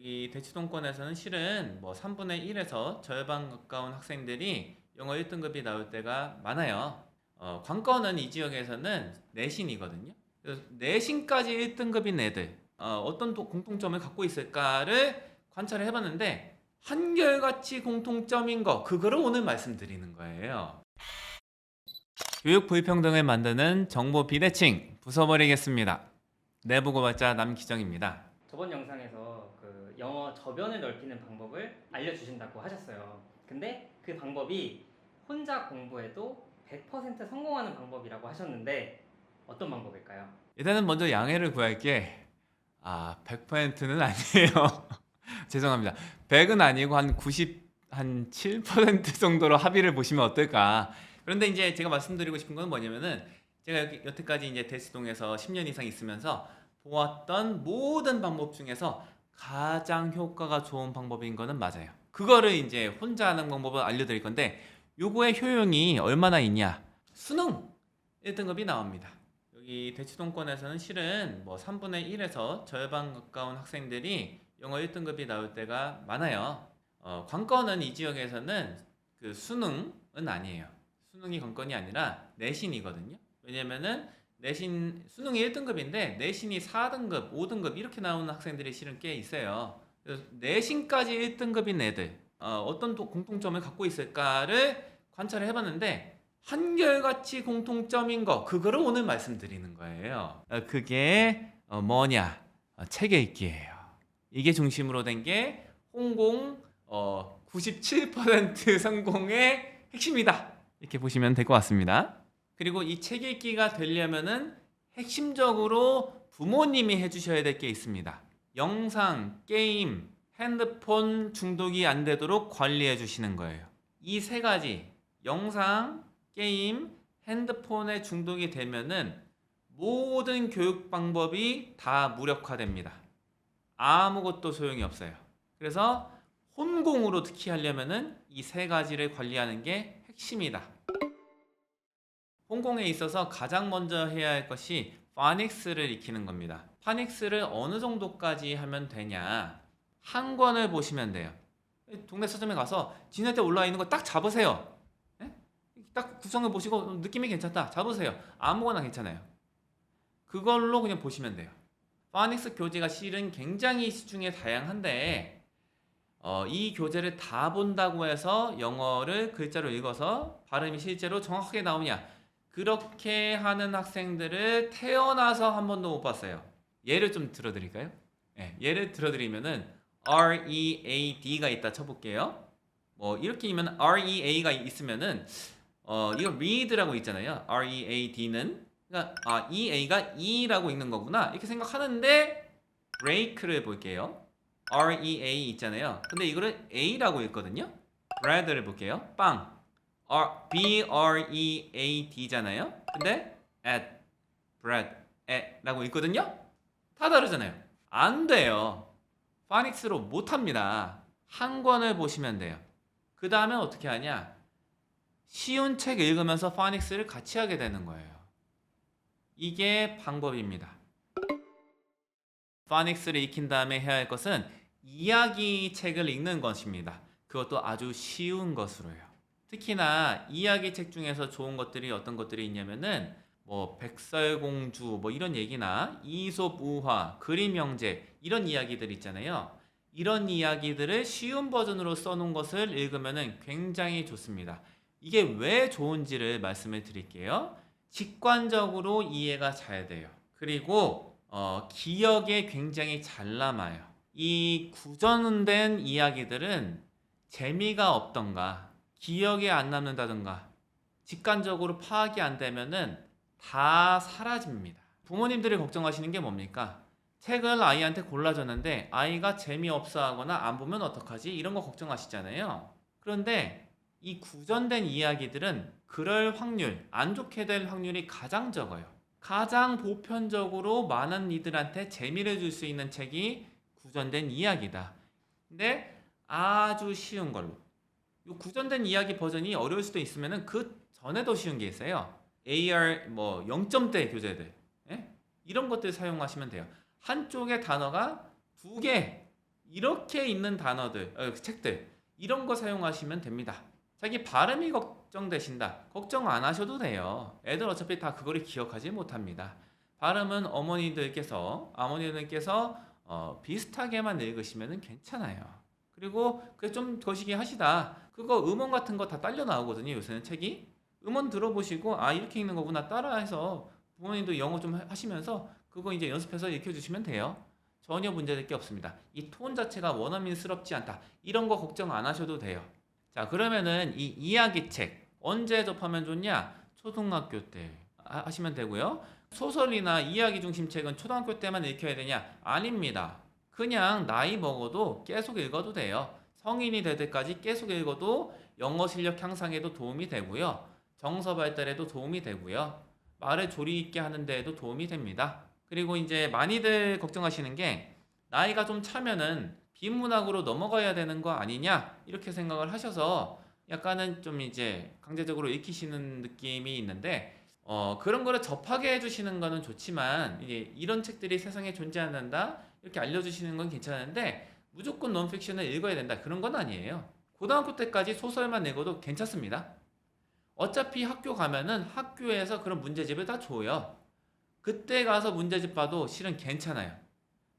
여기 대치동권에서는 실은 뭐 3분의 1에서 절반 가까운 학생들이 영어 1등급이 나올 때가 많아요. 관건은 이 지역에서는 내신이거든요. 그래서 내신까지 1등급인 애들, 어떤 공통점을 갖고 있을까를 관찰을 해봤는데, 한결같이 공통점인 거, 그거를 오늘 말씀드리는 거예요. 교육 불평등을 만드는 정보 비대칭 부숴버리겠습니다. 내부 고발자 남기정입니다. 저번 영상에서 그 영어 저변을 넓히는 방법을 알려주신다고 하셨어요. 근데 그 방법이 혼자 공부해도 100% 성공하는 방법이라고 하셨는데 어떤 방법일까요? 일단은 먼저 양해를 구할게. 100%는 아니에요. 죄송합니다. 100은 아니고 한 90, 한 7% 정도로 합의를 보시면 어떨까. 그런데 이제 제가 말씀드리고 싶은 건 뭐냐면은, 제가 여태까지 이제 대치동에서 10년 이상 있으면서 보았던 모든 방법 중에서 가장 효과가 좋은 방법인 거는 맞아요. 그거를 이제 혼자 하는 방법을 알려드릴 건데, 요거의 효용이 얼마나 있냐? 수능 1등급이 나옵니다. 여기 대치동권에서는 실은 뭐 3분의 1에서 절반 가까운 학생들이 영어 1등급이 나올 때가 많아요. 관건은 이 지역에서는 그 수능은 아니에요. 수능이 관건이 아니라 내신이거든요. 왜냐면은 내신, 수능이 1등급인데 내신이 4등급, 5등급 이렇게 나오는 학생들이 실은 꽤 있어요. 그래서 내신까지 1등급인 애들, 어떤 공통점을 갖고 있을까를 관찰을 해봤는데, 한결같이 공통점인 거, 그거를 오늘 말씀드리는 거예요. 그게 뭐냐? 책 읽기예요. 이게 중심으로 된 게 홍공 97% 성공의 핵심이다. 이렇게 보시면 될 것 같습니다. 그리고 이 책 읽기가 되려면은 핵심적으로 부모님이 해주셔야 될 게 있습니다. 영상, 게임, 핸드폰 중독이 안 되도록 관리해 주시는 거예요. 이 세 가지, 영상, 게임, 핸드폰에 중독이 되면은 모든 교육 방법이 다 무력화됩니다. 아무것도 소용이 없어요. 그래서 혼공으로 특히 하려면은 이 세 가지를 관리하는 게 핵심이다. 혼공에 있어서 가장 먼저 해야 할 것이 파닉스를 익히는 겁니다. 파닉스를 어느 정도까지 하면 되냐? 한 권을 보시면 돼요. 동네 서점에 가서 지네한테 올라와 있는 거 딱 잡으세요. 네? 딱 구성을 보시고 느낌이 괜찮다. 잡으세요. 아무거나 괜찮아요. 그걸로 그냥 보시면 돼요. 파닉스 교재가 실은 굉장히 시중에 다양한데, 이 교재를 다 본다고 해서 영어를 글자로 읽어서 발음이 실제로 정확하게 나오냐? 그렇게 하는 학생들을 태어나서 한 번도 못 봤어요. 예를 좀 들어드릴까요? 네, 예를 들어드리면은 READ가 있다 쳐볼게요. 뭐 이렇게 이면 REA가 있으면은 이거 read라고 있잖아요. READ는, 그러니까 EA가 E라고 읽는 거구나 이렇게 생각하는데, break를 볼게요. REA 있잖아요. 근데 이거를 A라고 읽거든요. bread를 볼게요. 빵. BREAD잖아요. 근데 at, bread, 라고 읽거든요. 다 다르잖아요. 안 돼요. 파닉스로 못합니다. 한 권을 보시면 돼요. 그 다음에 어떻게 하냐? 쉬운 책 읽으면서 파닉스를 같이 하게 되는 거예요. 이게 방법입니다. 파닉스를 익힌 다음에 해야 할 것은 이야기 책을 읽는 것입니다. 그것도 아주 쉬운 것으로요. 특히나 이야기 책 중에서 좋은 것들이 어떤 것들이 있냐면은 뭐 백설공주 뭐 이런 얘기나 이솝 우화, 그림 형제 이런 이야기들 있잖아요. 이런 이야기들을 쉬운 버전으로 써놓은 것을 읽으면은 굉장히 좋습니다. 이게 왜 좋은지를 말씀을 드릴게요. 직관적으로 이해가 잘 돼요. 그리고 기억에 굉장히 잘 남아요. 이 구전된 이야기들은 재미가 없던가 기억에 안 남는다던가 직관적으로 파악이 안 되면은 다 사라집니다. 부모님들이 걱정하시는 게 뭡니까? 책을 아이한테 골라줬는데 아이가 재미없어 하거나 안 보면 어떡하지? 이런 거 걱정하시잖아요. 그런데 이 구전된 이야기들은 그럴 확률, 안 좋게 될 확률이 가장 적어요. 가장 보편적으로 많은 이들한테 재미를 줄 수 있는 책이 구전된 이야기다. 근데 아주 쉬운 걸로. 이 구전된 이야기 버전이 어려울 수도 있으면은 그 전에도 쉬운 게 있어요. AR 뭐 0점대 교재들. 예? 이런 것들 사용하시면 돼요. 한쪽에 단어가 두 개 이렇게 있는 단어들, 책들 이런 거 사용하시면 됩니다. 자기 발음이 걱정되신다. 걱정 안 하셔도 돼요. 애들 어차피 다 그거를 기억하지 못합니다. 발음은 어머니들께서 비슷하게만 읽으시면 괜찮아요. 그리고 그 좀 거시기 하시다. 그거 음원 같은 거 다 딸려 나오거든요. 요새는 책이. 음원 들어보시고 아 이렇게 읽는 거구나 따라해서 부모님도 영어 좀 하시면서 그거 이제 연습해서 익혀주시면 돼요. 전혀 문제될 게 없습니다. 이 톤 자체가 원어민스럽지 않다. 이런 거 걱정 안 하셔도 돼요. 자 그러면은 이 이야기책 언제 접하면 좋냐? 초등학교 때 하시면 되고요. 소설이나 이야기 중심 책은 초등학교 때만 읽혀야 되냐? 아닙니다. 그냥 나이 먹어도 계속 읽어도 돼요. 성인이 될 때까지 계속 읽어도 영어 실력 향상에도 도움이 되고요. 정서 발달에도 도움이 되고요. 말을 조리 있게 하는 데에도 도움이 됩니다. 그리고 이제 많이들 걱정하시는 게 나이가 좀 차면은 비문학으로 넘어가야 되는 거 아니냐 이렇게 생각을 하셔서 약간은 좀 이제 강제적으로 읽히시는 느낌이 있는데 그런 거를 접하게 해주시는 거는 좋지만 이제 이런 책들이 세상에 존재한다 이렇게 알려주시는 건 괜찮은데 무조건 논픽션을 읽어야 된다 그런 건 아니에요. 고등학교 때까지 소설만 읽어도 괜찮습니다. 어차피 학교 가면은 학교에서 그런 문제집을 다 줘요. 그때 가서 문제집 봐도 실은 괜찮아요.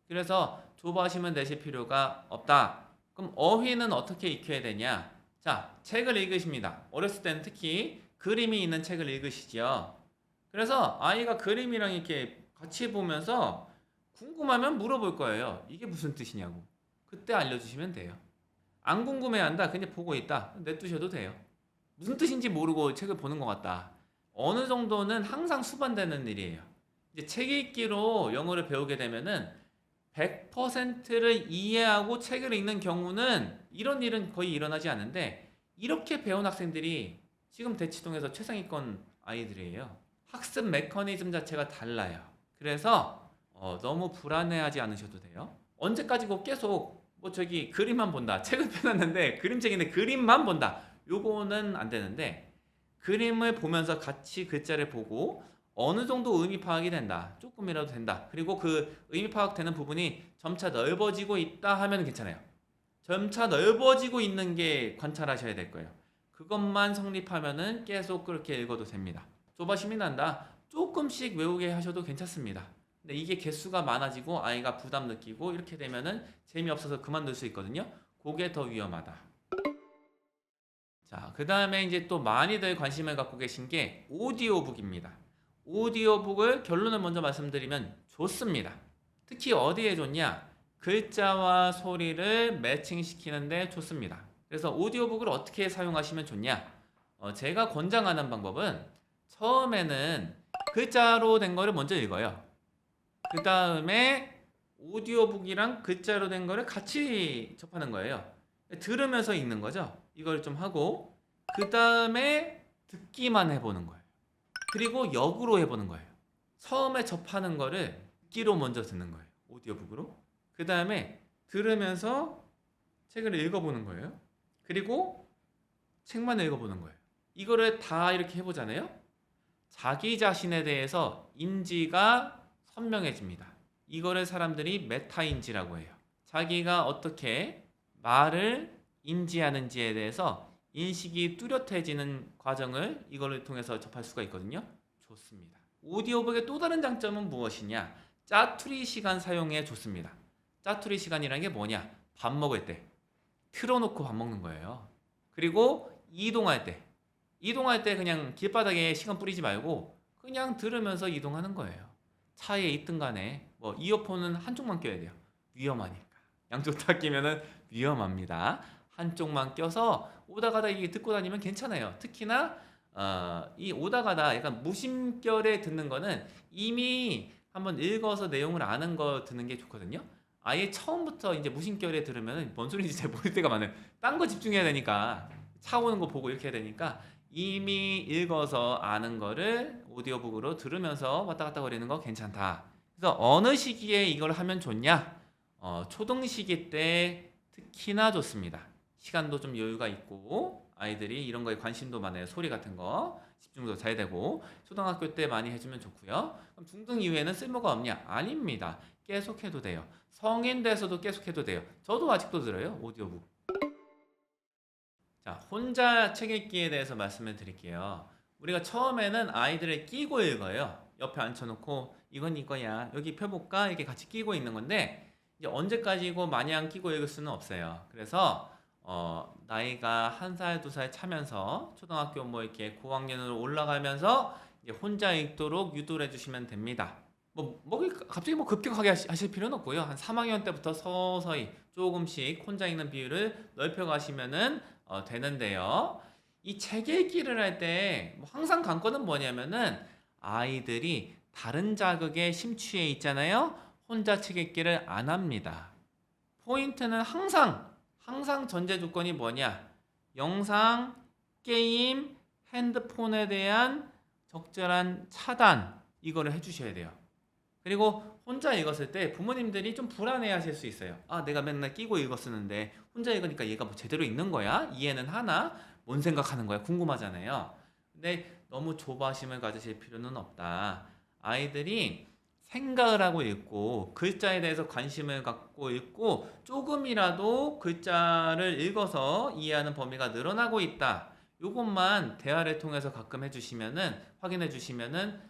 그래서 조바심은 내실 필요가 없다. 그럼 어휘는 어떻게 익혀야 되냐? 자, 책을 읽으십니다. 어렸을 때는 특히 그림이 있는 책을 읽으시죠. 그래서 아이가 그림이랑 이렇게 같이 보면서 궁금하면 물어볼 거예요. 이게 무슨 뜻이냐고. 그때 알려주시면 돼요. 안 궁금해한다. 그냥 보고 있다. 냅두셔도 돼요. 무슨 뜻인지 모르고 책을 보는 것 같다. 어느 정도는 항상 수반되는 일이에요. 이제 책 읽기로 영어를 배우게 되면은 100%를 이해하고 책을 읽는 경우는 이런 일은 거의 일어나지 않는데 이렇게 배운 학생들이 지금 대치동에서 최상위권 아이들이에요. 학습 메커니즘 자체가 달라요. 그래서 너무 불안해하지 않으셔도 돼요. 언제까지고 계속 저기 그림만 본다. 책을 펴놨는데 그림책인데 그림만 본다. 요거는 안 되는데 그림을 보면서 같이 글자를 보고 어느 정도 의미 파악이 된다. 조금이라도 된다. 그리고 그 의미 파악되는 부분이 점차 넓어지고 있다 하면 괜찮아요. 점차 넓어지고 있는 게 관찰하셔야 될 거예요. 그것만 성립하면은 계속 그렇게 읽어도 됩니다. 조바심이 난다. 조금씩 외우게 하셔도 괜찮습니다. 근데 이게 개수가 많아지고 아이가 부담 느끼고 이렇게 되면은 재미없어서 그만둘 수 있거든요. 그게 더 위험하다. 자, 그 다음에 이제 또 많이들 관심을 갖고 계신 게 오디오북입니다. 오디오북을 결론을 먼저 말씀드리면 좋습니다. 특히 어디에 좋냐? 글자와 소리를 매칭시키는데 좋습니다. 그래서 오디오북을 어떻게 사용하시면 좋냐? 제가 권장하는 방법은 처음에는 글자로 된 거를 먼저 읽어요. 그 다음에 오디오북이랑 글자로 된 거를 같이 접하는 거예요. 들으면서 읽는 거죠. 이걸 좀 하고 그 다음에 듣기만 해보는 거예요. 그리고 역으로 해보는 거예요. 처음에 접하는 거를 듣기로 먼저 듣는 거예요. 오디오북으로. 그 다음에 들으면서 책을 읽어보는 거예요. 그리고 책만 읽어보는 거예요. 이거를 다 이렇게 해보잖아요. 자기 자신에 대해서 인지가 선명해집니다. 이거를 사람들이 메타인지라고 해요. 자기가 어떻게 말을 인지하는지에 대해서 인식이 뚜렷해지는 과정을 이거를 통해서 접할 수가 있거든요. 좋습니다. 오디오북의 또 다른 장점은 무엇이냐? 짜투리 시간 사용에 좋습니다. 짜투리 시간이라는 게 뭐냐? 밥 먹을 때 틀어놓고 밥 먹는 거예요. 그리고 이동할 때 그냥 길바닥에 시간 뿌리지 말고 그냥 들으면서 이동하는 거예요. 차에 있든 간에 이어폰은 한쪽만 껴야 돼요. 위험하니까. 양쪽 다 끼면은 위험합니다. 한쪽만 껴서 오다 가다 이게 듣고 다니면 괜찮아요. 특히나 이 오다 가다 약간 무심결에 듣는 거는 이미 한번 읽어서 내용을 아는 거 듣는 게 좋거든요. 아예 처음부터 이제 무심결에 들으면 뭔 소리인지 잘 모를 때가 많아요. 딴 거 집중해야 되니까 차 오는 거 보고 이렇게 해야 되니까 이미 읽어서 아는 거를 오디오북으로 들으면서 왔다 갔다 거리는 거 괜찮다. 그래서 어느 시기에 이걸 하면 좋냐? 초등 시기 때 특히나 좋습니다. 시간도 좀 여유가 있고 아이들이 이런 거에 관심도 많아요. 소리 같은 거. 집중도 잘 되고 초등학교 때 많이 해주면 좋고요. 그럼 중등 이후에는 쓸모가 없냐? 아닙니다. 계속 해도 돼요. 성인 돼서도 계속 해도 돼요. 저도 아직도 들어요. 오디오북. 자, 혼자 책 읽기에 대해서 말씀을 드릴게요. 우리가 처음에는 아이들을 끼고 읽어요. 옆에 앉혀놓고 이건 이거야. 여기 펴볼까? 이렇게 같이 끼고 있는 건데 이제 언제까지고 마냥 끼고 읽을 수는 없어요. 그래서 나이가 1살, 2살 차면서 초등학교 뭐 이렇게 고학년으로 올라가면서 이제 혼자 읽도록 유도를 해주시면 됩니다. 갑자기 뭐 급격하게 하실 필요는 없고요. 한 3학년 때부터 서서히 조금씩 혼자 읽는 비율을 넓혀가시면은 되는데요. 이 책 읽기를 할 때 항상 관건은 뭐냐면은 아이들이 다른 자극에 심취해 있잖아요. 혼자 책 읽기를 안 합니다. 포인트는 항상 전제 조건이 뭐냐? 영상, 게임, 핸드폰에 대한 적절한 차단 이거를 해주셔야 돼요. 그리고 혼자 읽었을 때 부모님들이 좀 불안해 하실 수 있어요. 아, 내가 맨날 끼고 읽었었는데 혼자 읽으니까 얘가 뭐 제대로 읽는 거야? 이해는 하나? 뭔 생각하는 거야? 궁금하잖아요. 근데 너무 조바심을 가지실 필요는 없다. 아이들이 생각을 하고 읽고 글자에 대해서 관심을 갖고 읽고 조금이라도 글자를 읽어서 이해하는 범위가 늘어나고 있다. 요것만 대화를 통해서 가끔 해주시면은 확인해 주시면은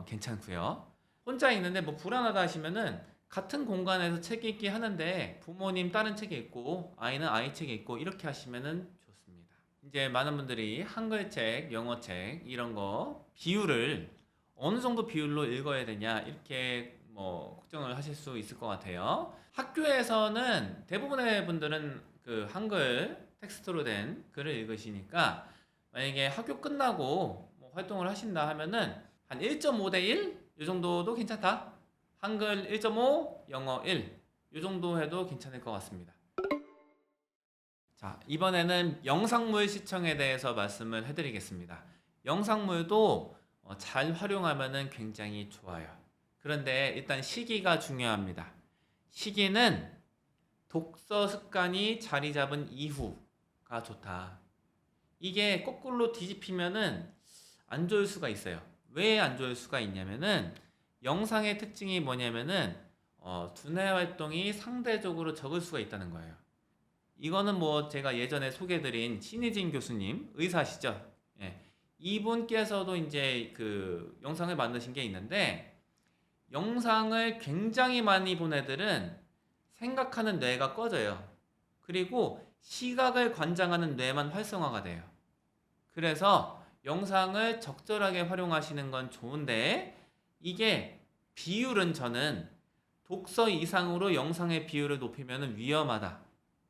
괜찮고요. 혼자 있는데 뭐 불안하다 하시면은 같은 공간에서 책 읽기 하는데 부모님 다른 책 읽고 아이는 아이 책 읽고 이렇게 하시면은 좋습니다. 이제 많은 분들이 한글책, 영어책 이런 거 비율을 어느 정도 비율로 읽어야 되냐 이렇게 뭐 걱정을 하실 수 있을 것 같아요. 학교에서는 대부분의 분들은 그 한글 텍스트로 된 글을 읽으시니까 만약에 학교 끝나고 뭐 활동을 하신다 하면은 한 1.5 대 1? 이 정도도 괜찮다. 한글 1.5, 영어 1. 이 정도 해도 괜찮을 것 같습니다. 자, 이번에는 영상물 시청에 대해서 말씀을 해드리겠습니다. 영상물도 잘 활용하면 굉장히 좋아요. 그런데 일단 시기가 중요합니다. 시기는 독서 습관이 자리 잡은 이후가 좋다. 이게 거꾸로 뒤집히면은 안 좋을 수가 있어요. 왜 안 좋을 수가 있냐면은 영상의 특징이 뭐냐면은 두뇌 활동이 상대적으로 적을 수가 있다는 거예요. 이거는 뭐 제가 예전에 소개해드린 신희진 교수님 의사시죠? 예. 이분께서도 이제 그 영상을 만드신 게 있는데 영상을 굉장히 많이 본 애들은 생각하는 뇌가 꺼져요. 그리고 시각을 관장하는 뇌만 활성화가 돼요. 그래서 영상을 적절하게 활용하시는 건 좋은데 이게 비율은 저는 독서 이상으로 영상의 비율을 높이면 위험하다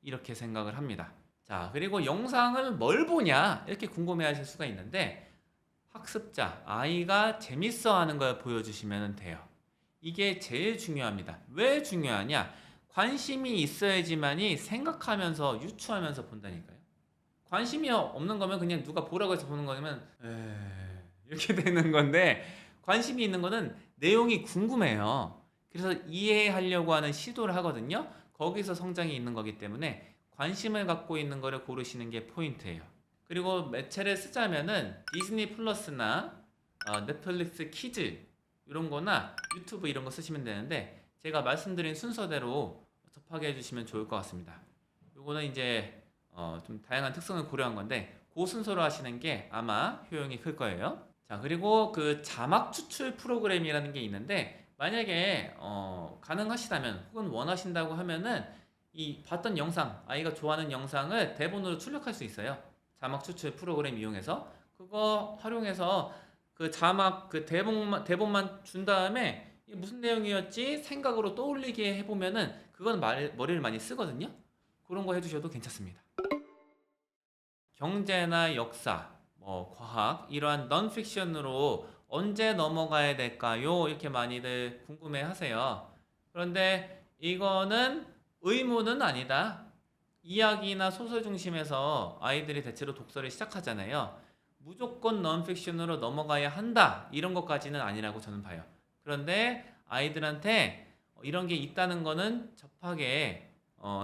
이렇게 생각을 합니다. 자, 그리고 영상을 뭘 보냐 이렇게 궁금해 하실 수가 있는데 학습자, 아이가 재밌어 하는 걸 보여주시면 돼요. 이게 제일 중요합니다. 왜 중요하냐? 관심이 있어야지만이 생각하면서 유추하면서 본다니까요. 관심이 없는 거면 그냥 누가 보라고 해서 보는 거면 이렇게 되는 건데 관심이 있는 거는 내용이 궁금해요. 그래서 이해하려고 하는 시도를 하거든요. 거기서 성장이 있는 거기 때문에 관심을 갖고 있는 거를 고르시는 게 포인트예요. 그리고 매체를 쓰자면은 디즈니 플러스나 넷플릭스 키즈 이런 거나 유튜브 이런 거 쓰시면 되는데 제가 말씀드린 순서대로 접하게 해주시면 좋을 것 같습니다. 요거는 이제 좀 다양한 특성을 고려한 건데 그 순서로 하시는 게 아마 효용이 클 거예요. 자, 그리고 그 자막 추출 프로그램이라는 게 있는데 만약에 가능하시다면 혹은 원하신다고 하면은 이 봤던 영상, 아이가 좋아하는 영상을 대본으로 출력할 수 있어요. 자막 추출 프로그램 이용해서 그거 활용해서 그 자막 그 대본만 준 다음에 이게 무슨 내용이었지 생각으로 떠올리게 해보면은 그건 머리를 많이 쓰거든요. 그런 거 해주셔도 괜찮습니다. 경제나 역사, 뭐 과학 이러한 넌픽션으로 언제 넘어가야 될까요? 이렇게 많이들 궁금해하세요. 그런데 이거는 의무는 아니다. 이야기나 소설 중심에서 아이들이 대체로 독서를 시작하잖아요. 무조건 넌픽션으로 넘어가야 한다. 이런 것까지는 아니라고 저는 봐요. 그런데 아이들한테 이런 게 있다는 거는 접하게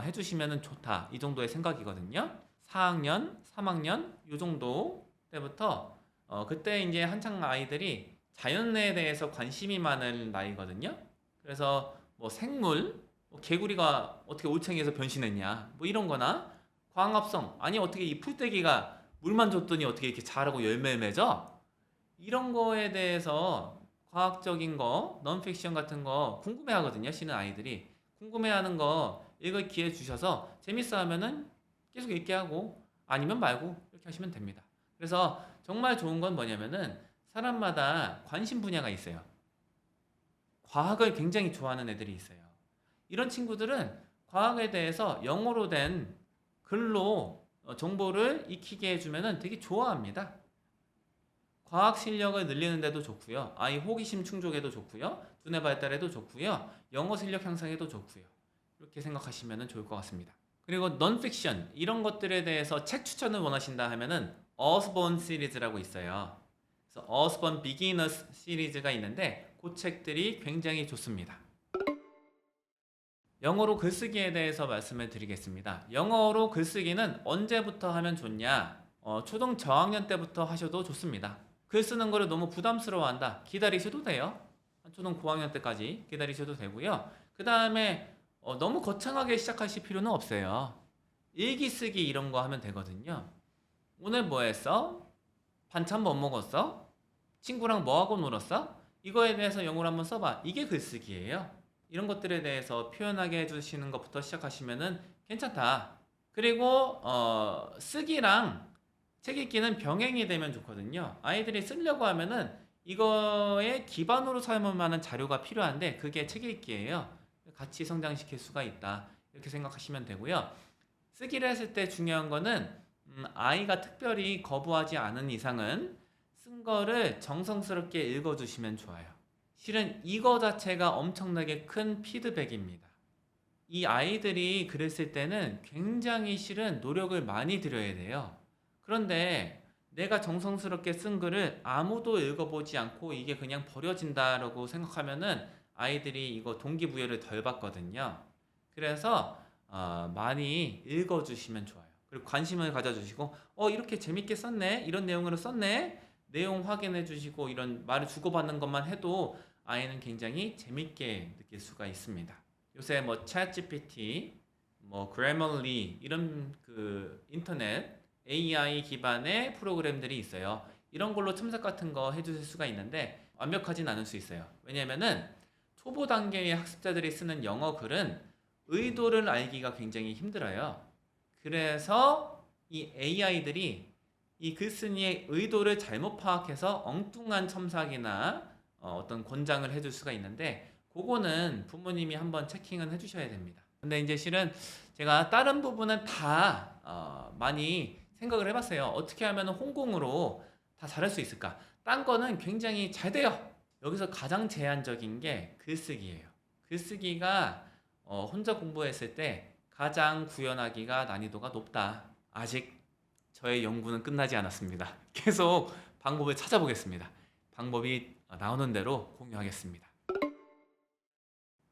해주시면 좋다. 이 정도의 생각이거든요. 4학년, 3학년 이 정도 때부터 그때 이제 한창 아이들이 자연에 대해서 관심이 많은 나이거든요. 그래서 뭐 생물, 뭐 개구리가 어떻게 올챙이에서 변신했냐, 뭐 이런 거나 광합성, 아니 어떻게 이 풀떼기가 물만 줬더니 어떻게 이렇게 자라고 열매를 맺어? 이런 거에 대해서 과학적인 거, 넌픽션 같은 거 궁금해 하거든요. 실은 아이들이. 궁금해 하는 거 읽을 기회 주셔서 재밌어 하면은 계속 읽게 하고 아니면 말고 이렇게 하시면 됩니다. 그래서 정말 좋은 건 뭐냐면은 사람마다 관심 분야가 있어요. 과학을 굉장히 좋아하는 애들이 있어요. 이런 친구들은 과학에 대해서 영어로 된 글로 정보를 익히게 해주면은 되게 좋아합니다. 과학 실력을 늘리는 데도 좋고요. 아이 호기심 충족에도 좋고요. 두뇌 발달에도 좋고요. 영어 실력 향상에도 좋고요. 이렇게 생각하시면 좋을 것 같습니다. 그리고 넌픽션 이런 것들에 대해서 책 추천을 원하신다 하면은 어스본 시리즈라고 있어요. 그래서 어스본 비기너스 시리즈가 있는데 그 책들이 굉장히 좋습니다. 영어로 글쓰기에 대해서 말씀을 드리겠습니다. 영어로 글쓰기는 언제부터 하면 좋냐? 초등 저학년 때부터 하셔도 좋습니다. 글 쓰는 거를 너무 부담스러워한다. 기다리셔도 돼요. 초등 고학년 때까지 기다리셔도 되고요. 그 다음에 너무 거창하게 시작하실 필요는 없어요. 일기 쓰기 이런 거 하면 되거든요. 오늘 뭐 했어? 반찬 뭐 먹었어? 친구랑 뭐 하고 놀았어? 이거에 대해서 영어로 한번 써봐. 이게 글쓰기예요. 이런 것들에 대해서 표현하게 해주시는 것부터 시작하시면은 괜찮다. 그리고 쓰기랑 책 읽기는 병행이 되면 좋거든요. 아이들이 쓰려고 하면은 이거에 기반으로 삼을 만한 자료가 필요한데 그게 책 읽기예요. 같이 성장시킬 수가 있다. 이렇게 생각하시면 되고요. 쓰기를 했을 때 중요한 거는 아이가 특별히 거부하지 않은 이상은 쓴 거를 정성스럽게 읽어주시면 좋아요. 실은 이거 자체가 엄청나게 큰 피드백입니다. 이 아이들이 글을 쓸 때는 굉장히 실은 노력을 많이 들여야 돼요. 그런데 내가 정성스럽게 쓴 글을 아무도 읽어보지 않고 이게 그냥 버려진다라고 생각하면은 아이들이 이거 동기부여를 덜 받거든요. 그래서 많이 읽어주시면 좋아요. 그리고 관심을 가져주시고 이렇게 재밌게 썼네, 이런 내용으로 썼네, 내용 확인해 주시고 이런 말을 주고받는 것만 해도 아이는 굉장히 재밌게 느낄 수가 있습니다. 요새 뭐 챗GPT, 뭐 그래머리 이런 그 인터넷 AI 기반의 프로그램들이 있어요. 이런 걸로 첨삭 같은 거 해주실 수가 있는데 완벽하진 않을 수 있어요. 왜냐면은 초보 단계의 학습자들이 쓰는 영어 글은 의도를 알기가 굉장히 힘들어요. 그래서 이 AI들이 이 글쓴이의 의도를 잘못 파악해서 엉뚱한 첨삭이나 어떤 권장을 해줄 수가 있는데 그거는 부모님이 한번 체킹은 해주셔야 됩니다. 근데 이제 실은 제가 다른 부분은 다 많이 생각을 해봤어요. 어떻게 하면 홍콩으로 다 잘할 수 있을까? 딴 거는 굉장히 잘 돼요. 여기서 가장 제한적인 게 글쓰기예요. 글쓰기가 혼자 공부했을 때 가장 구현하기가 난이도가 높다. 아직 저의 연구는 끝나지 않았습니다. 계속 방법을 찾아보겠습니다. 방법이 나오는 대로 공유하겠습니다.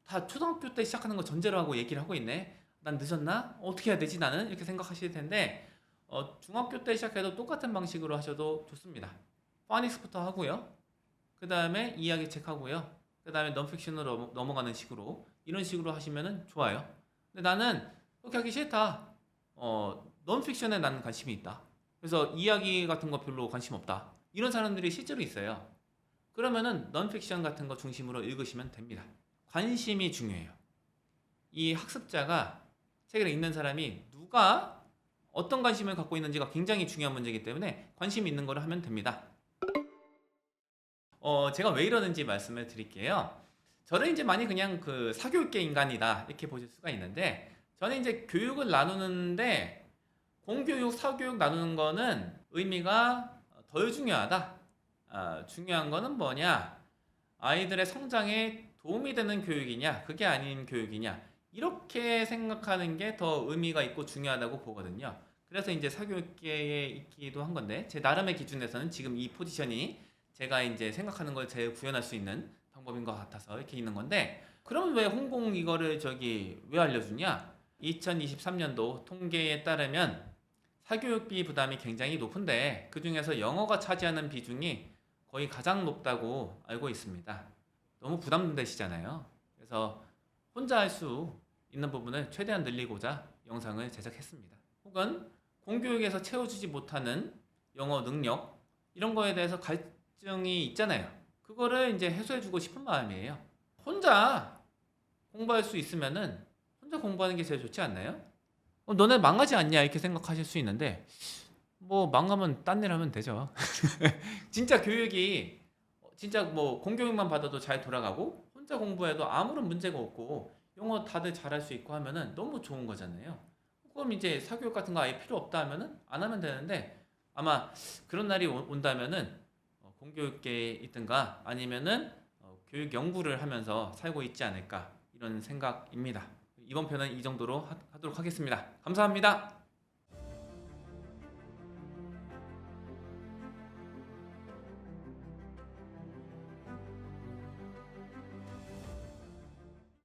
다 초등학교 때 시작하는 거 전제로 하고 얘기를 하고 있네. 난 늦었나? 어떻게 해야 되지 나는? 이렇게 생각하실 텐데 중학교 때 시작해도 똑같은 방식으로 하셔도 좋습니다. 파닉스부터 하고요. 그 다음에 이야기책 하고요. 그 다음에 넌픽션으로 넘어가는 식으로 이런 식으로 하시면 좋아요. 근데 나는 그렇게 하기 싫다. 넌픽션에 나는 관심이 있다. 그래서 이야기 같은 거 별로 관심 없다. 이런 사람들이 실제로 있어요. 그러면은 넌픽션 같은 거 중심으로 읽으시면 됩니다. 관심이 중요해요. 이 학습자가 책을 읽는 사람이 누가 어떤 관심을 갖고 있는지가 굉장히 중요한 문제이기 때문에 관심 있는 거를 하면 됩니다. 제가 왜 이러는지 말씀을 드릴게요. 저는 이제 많이 그냥 그 사교육계 인간이다 이렇게 보실 수가 있는데 저는 이제 교육을 나누는데 공교육, 사교육 나누는 거는 의미가 덜 중요하다. 중요한 거는 뭐냐? 아이들의 성장에 도움이 되는 교육이냐, 그게 아닌 교육이냐. 이렇게 생각하는 게 더 의미가 있고 중요하다고 보거든요. 그래서 이제 사교육계에 있기도 한 건데, 제 나름의 기준에서는 지금 이 포지션이 제가 이제 생각하는 걸 제일 구현할 수 있는 방법인 것 같아서 이렇게 있는 건데, 그러면 왜 홍콩 이거를 왜 알려주냐? 2023년도 통계에 따르면 사교육비 부담이 굉장히 높은데 그 중에서 영어가 차지하는 비중이 거의 가장 높다고 알고 있습니다. 너무 부담되시잖아요. 그래서 혼자 할 수 있는 부분을 최대한 늘리고자 영상을 제작했습니다. 혹은 공교육에서 채워주지 못하는 영어 능력 이런 거에 대해서 갈증이 있잖아요. 그거를 이제 해소해주고 싶은 마음이에요. 혼자 공부할 수 있으면은 혼자 공부하는 게 제일 좋지 않나요? 너네 망하지 않냐 이렇게 생각하실 수 있는데 뭐 망하면 딴 일 하면 되죠. 진짜 교육이 진짜 뭐 공교육만 받아도 잘 돌아가고 혼자 공부해도 아무런 문제가 없고 영어 다들 잘할 수 있고 하면은 너무 좋은 거잖아요. 그럼 이제 사교육 같은 거 아예 필요 없다 하면은 안 하면 되는데 아마 그런 날이 온다면은 공교육계에 있든가 아니면은 교육 연구를 하면서 살고 있지 않을까 이런 생각입니다. 이번 편은 이 정도로 하도록 하겠습니다. 감사합니다.